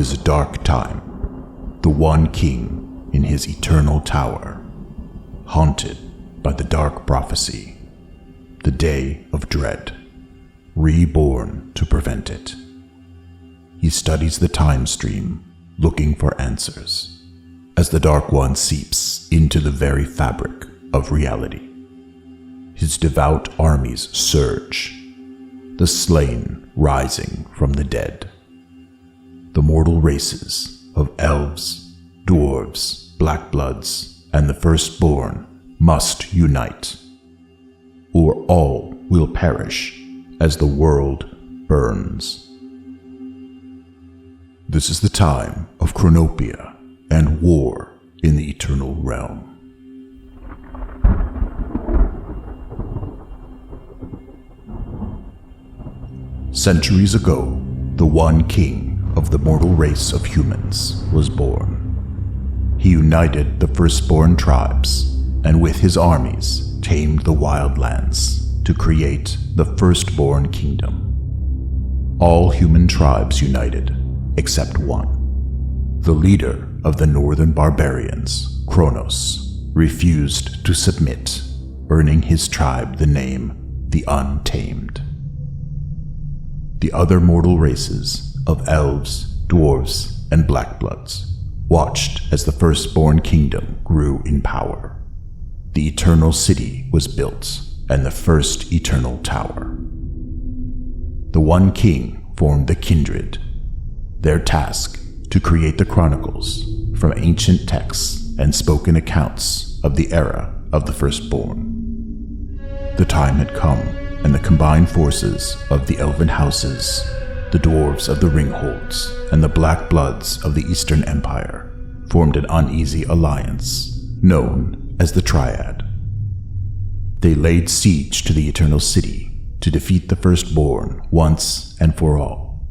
is a dark time. The one king in his eternal tower, haunted by the dark prophecy, the day of dread, reborn to prevent it. He studies the time stream, looking for answers, as the Dark One seeps into the very fabric of reality. His devout armies surge, the slain rising from the dead. The mortal races of Elves, Dwarves, Blackbloods, and the Firstborn must unite, or all will perish as the world burns. This is the time of Chronopia and war in the eternal realm. Centuries ago, the one king of the mortal race of humans was born. He united the Firstborn tribes, and with his armies tamed the wild lands to create the Firstborn kingdom. All human tribes united, except one. The leader of the northern barbarians, Kronos, refused to submit, earning his tribe the name the Untamed. The other mortal races of Elves, Dwarves, and Blackbloods watched as the Firstborn kingdom grew in power. The eternal city was built, and the first eternal tower. The one king formed the kindred, their task to create the chronicles from ancient texts and spoken accounts of the era of the Firstborn. The time had come, and the combined forces of the Elven houses, the Dwarves of the Ringholds, and the Black Bloods of the Eastern Empire formed an uneasy alliance known as the Triad. They laid siege to the Eternal City to defeat the Firstborn once and for all.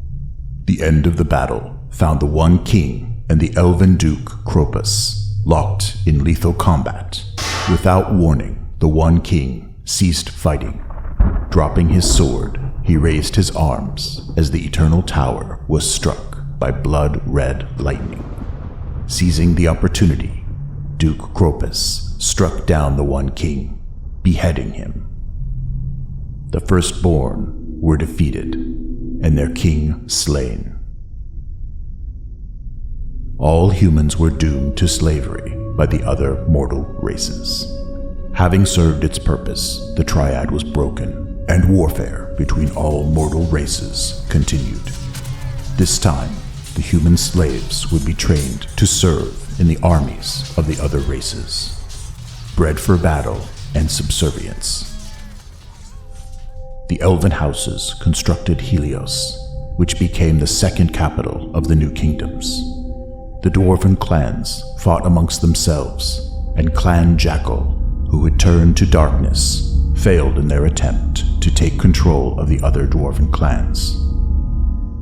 The end of the battle found the one king and the Elven Duke Cropus locked in lethal combat. Without warning, the one king ceased fighting. Dropping his sword, he raised his arms as the Eternal Tower was struck by blood-red lightning. Seizing the opportunity, Duke Cropus struck down the one king, beheading him. The Firstborn were defeated, and their king slain. All humans were doomed to slavery by the other mortal races. Having served its purpose, the Triad was broken, and warfare between all mortal races continued. This time, the human slaves would be trained to serve in the armies of the other races, bred for battle and subservience. The Elven houses constructed Helios, which became the second capital of the new kingdoms. The Dwarven clans fought amongst themselves, and Clan Jackal, who had turned to darkness, failed in their attempt to take control of the other Dwarven clans.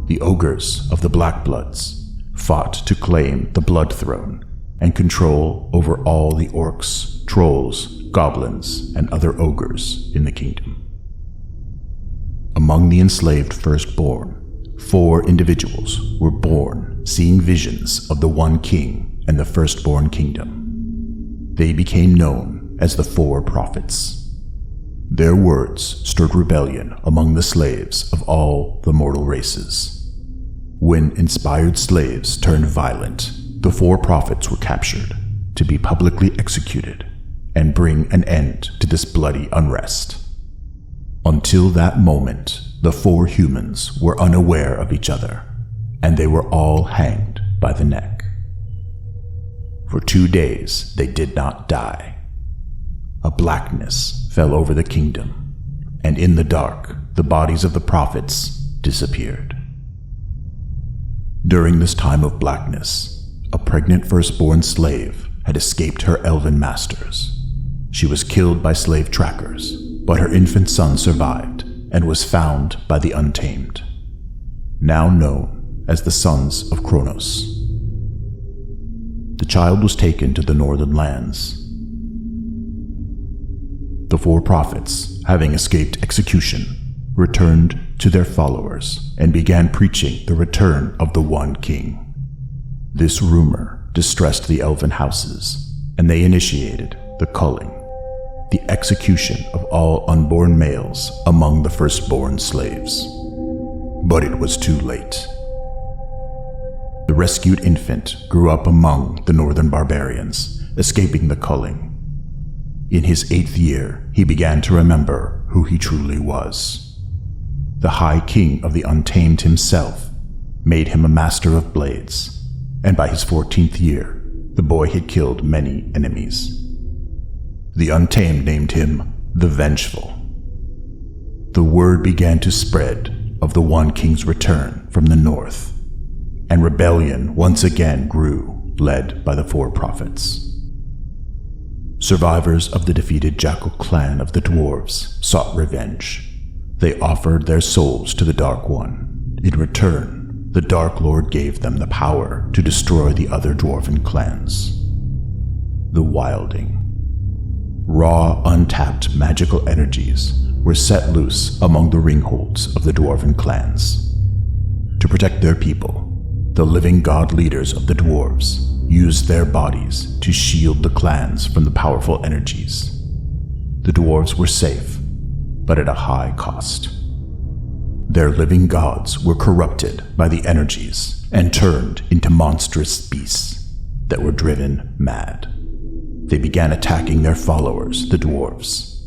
The ogres of the Blackbloods fought to claim the Blood Throne and control over all the orcs, trolls, goblins, and other ogres in the kingdom. Among the enslaved Firstborn, 4 individuals were born seeing visions of the one king and the Firstborn kingdom. They became known as the 4 prophets. Their words stirred rebellion among the slaves of all the mortal races. When inspired slaves turned violent, the 4 prophets were captured to be publicly executed and bring an end to this bloody unrest. Until that moment, the 4 humans were unaware of each other, and they were all hanged by the neck. For 2 days, they did not die. A blackness fell over the kingdom, and in the dark, the bodies of the prophets disappeared. During this time of blackness, a pregnant Firstborn slave had escaped her Elven masters. She was killed by slave trackers, but her infant son survived and was found by the Untamed, now known as the Sons of Kronos. The child was taken to the northern lands. The 4 prophets, having escaped execution, returned to their followers and began preaching the return of the one king. This rumor distressed the elven houses, and they initiated the culling, the execution of all unborn males among the firstborn slaves. But it was too late. The rescued infant grew up among the northern barbarians, escaping the culling. In his 8th year, he began to remember who he truly was. The High King of the Untamed himself made him a master of blades, and by his 14th year, the boy had killed many enemies. The Untamed named him the Vengeful. The word began to spread of the One King's return from the north, and rebellion once again grew, led by the 4 prophets. Survivors of the defeated Jackal clan of the Dwarves sought revenge. They offered their souls to the Dark One. In return, the Dark Lord gave them the power to destroy the other dwarven clans. The Wilding. Raw, untapped magical energies were set loose among the ringholds of the dwarven clans. To protect their people, the living god leaders of the dwarves used their bodies to shield the clans from the powerful energies. The dwarves were safe, but at a high cost. Their living gods were corrupted by the energies and turned into monstrous beasts that were driven mad. They began attacking their followers, the dwarves.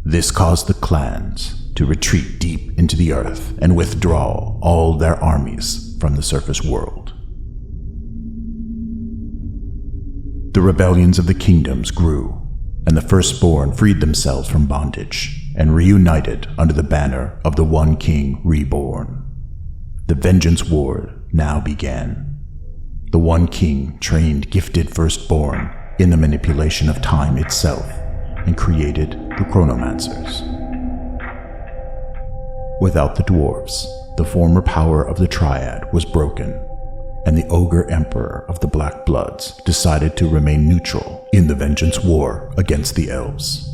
This caused the clans to retreat deep into the earth and withdraw all their armies from the surface world. The rebellions of the kingdoms grew, and the Firstborn freed themselves from bondage and reunited under the banner of the One King Reborn. The Vengeance War now began. The One King trained gifted Firstborn in the manipulation of time itself and created the Chronomancers. Without the dwarves, the former power of the Triad was broken, and the Ogre Emperor of the Black Bloods decided to remain neutral in the Vengeance War against the Elves.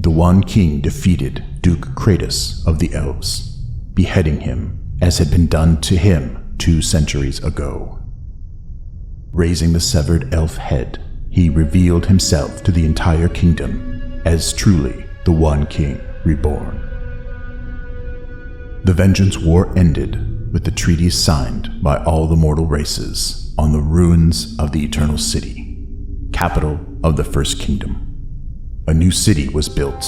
The One King defeated Duke Kratos of the Elves, beheading him as had been done to him 2 centuries ago. Raising the severed elf head, he revealed himself to the entire kingdom as truly the One King Reborn. The Vengeance War ended with the treaties signed by all the mortal races on the ruins of the Eternal City, capital of the First Kingdom. A new city was built.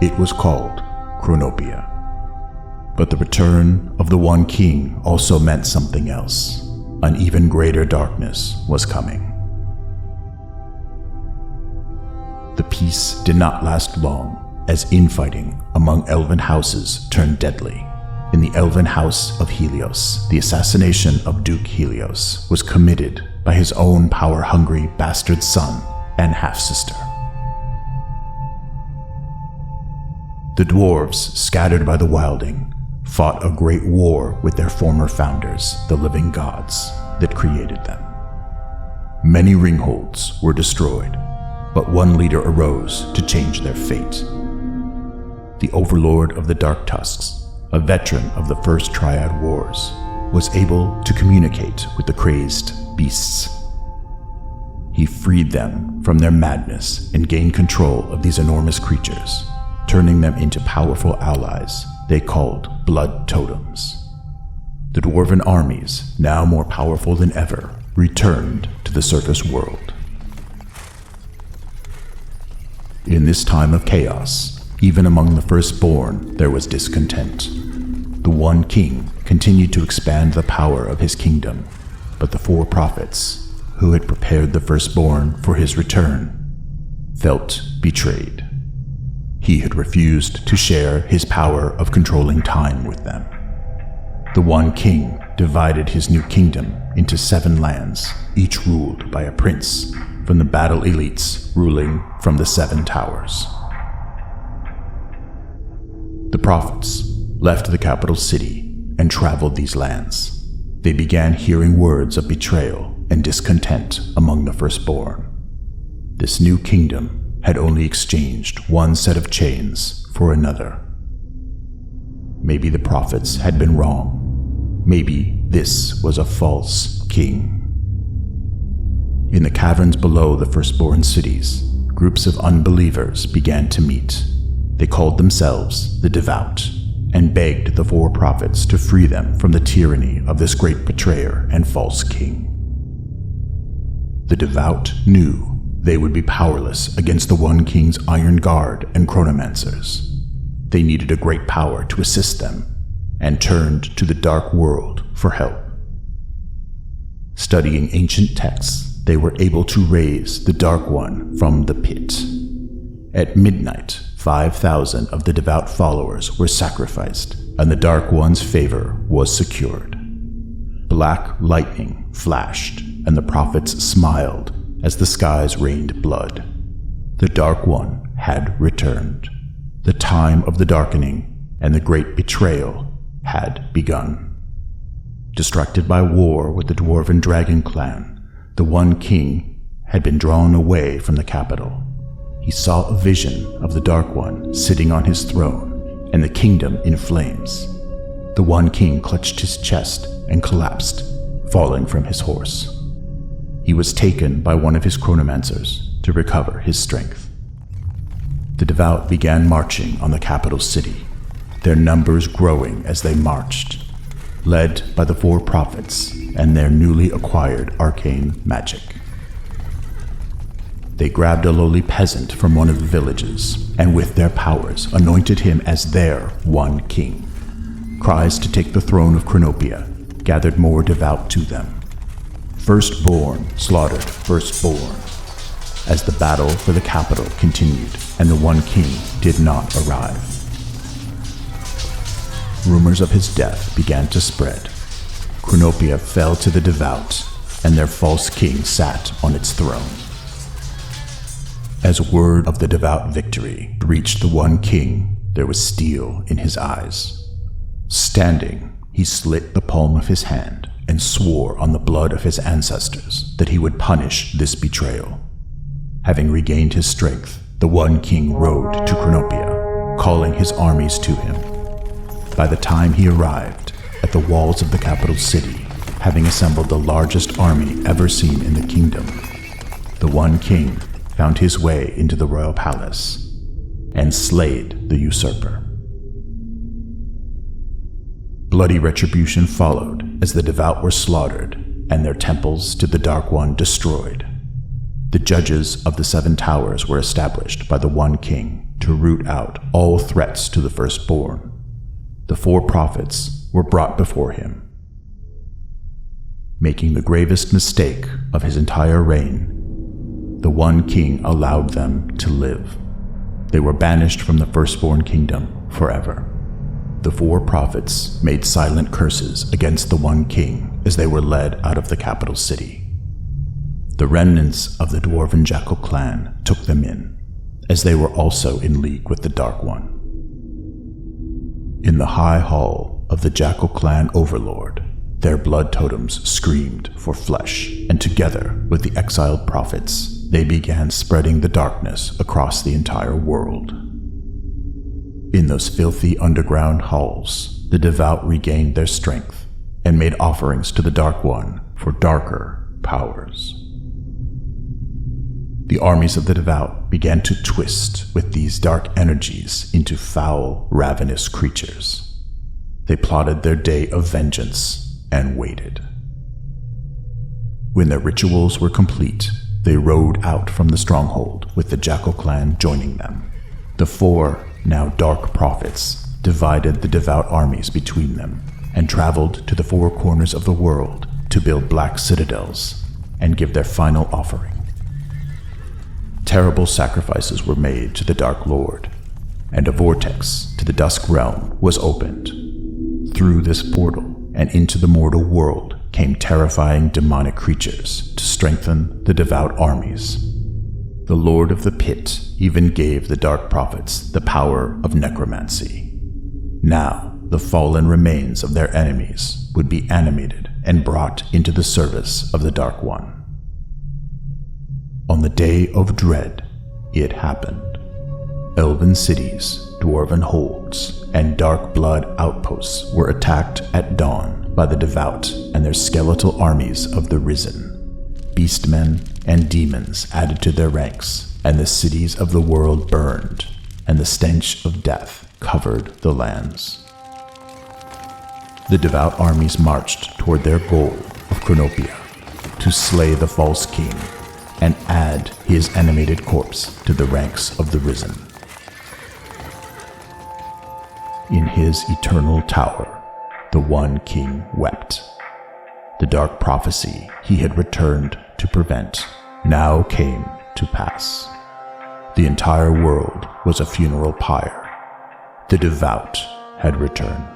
It was called Chronopia. But the return of the One King also meant something else. An even greater darkness was coming. The peace did not last long, as infighting among elven houses turned deadly. In the elven house of Helios, the assassination of Duke Helios was committed by his own power-hungry bastard son and half-sister. The dwarves, scattered by the Wilding, fought a great war with their former founders, the living gods that created them. Many ringholds were destroyed, but one leader arose to change their fate. The overlord of the Dark Tusks, a veteran of the First Triad Wars, was able to communicate with the crazed beasts. He freed them from their madness and gained control of these enormous creatures, turning them into powerful allies they called blood totems. The dwarven armies, now more powerful than ever, returned to the surface world. In this time of chaos, even among the Firstborn, there was discontent. The One King continued to expand the power of his kingdom, but the 4 prophets, who had prepared the Firstborn for his return, felt betrayed. He had refused to share his power of controlling time with them. The One King divided his new kingdom into 7 lands, each ruled by a prince from the battle elites ruling from the 7 towers. The prophets left the capital city and traveled these lands. They began hearing words of betrayal and discontent among the Firstborn. This new kingdom had only exchanged one set of chains for another. Maybe the prophets had been wrong. Maybe this was a false king. In the caverns below the Firstborn cities, groups of unbelievers began to meet. They called themselves the Devout, and begged the four prophets to free them from the tyranny of this great betrayer and false king. The Devout knew they would be powerless against the One King's Iron Guard and Chronomancers. They needed a great power to assist them, and turned to the Dark World for help. Studying ancient texts, they were able to raise the Dark One from the pit. At midnight, 5,000 of the Devout followers were sacrificed, and the Dark One's favor was secured. Black lightning flashed, and the prophets smiled as the skies rained blood. The Dark One had returned. The time of the darkening and the great betrayal had begun. Distracted by war with the Dwarven Dragon clan, the One King had been drawn away from the capital. He saw a vision of the Dark One sitting on his throne and the kingdom in flames. The One King clutched his chest and collapsed, falling from his horse. He was taken by one of his chronomancers to recover his strength. The Devout began marching on the capital city, their numbers growing as they marched, led by the four prophets and their newly acquired arcane magic. They grabbed a lowly peasant from one of the villages, and with their powers anointed him as their One King. Cries to take the throne of Chronopia gathered more Devout to them. Firstborn slaughtered Firstborn, as the battle for the capital continued and the One King did not arrive. Rumors of his death began to spread. Chronopia fell to the Devout, and their false king sat on its throne. As word of the Devout victory reached the One King, there was steel in his eyes. Standing, he slit the palm of his hand and swore on the blood of his ancestors that he would punish this betrayal. Having regained his strength, the One King rode to Chronopia, calling his armies to him. By the time he arrived at the walls of the capital city, having assembled the largest army ever seen in the kingdom, the One King found his way into the royal palace and slayed the usurper. Bloody retribution followed as the Devout were slaughtered and their temples to the Dark One destroyed. The judges of the Seven Towers were established by the One King to root out all threats to the Firstborn. The four prophets were brought before him. Making the gravest mistake of his entire reign, the One King allowed them to live. They were banished from the Firstborn kingdom forever. The four prophets made silent curses against the One King as they were led out of the capital city. The remnants of the Dwarven Jackal clan took them in, as they were also in league with the Dark One. In the high hall of the Jackal clan overlord, their blood totems screamed for flesh, and together with the exiled prophets, they began spreading the darkness across the entire world. In those filthy underground halls, the Devout regained their strength and made offerings to the Dark One for darker powers. The armies of the Devout began to twist with these dark energies into foul, ravenous creatures. They plotted their day of vengeance and waited. When their rituals were complete, they rode out from the stronghold with the Jackal clan joining them. The four, now dark prophets, divided the Devout armies between them and traveled to the four corners of the world to build black citadels and give their final offering. Terrible sacrifices were made to the Dark Lord, and a vortex to the Dusk Realm was opened. Through this portal and into the mortal world came terrifying demonic creatures to strengthen the Devout armies. The Lord of the Pit even gave the Dark Prophets the power of necromancy. Now, the fallen remains of their enemies would be animated and brought into the service of the Dark One. On the day of dread, it happened. Elven cities, dwarven holds, and dark blood outposts were attacked at dawn by the Devout and their skeletal armies of the Risen. Beastmen and demons added to their ranks, and the cities of the world burned, and the stench of death covered the lands. The Devout armies marched toward their goal of Chronopia, to slay the false king and add his animated corpse to the ranks of the Risen. In his eternal tower, the one king wept. The dark prophecy he had returned to prevent now came to pass. The entire world was a funeral pyre. The Devout had returned.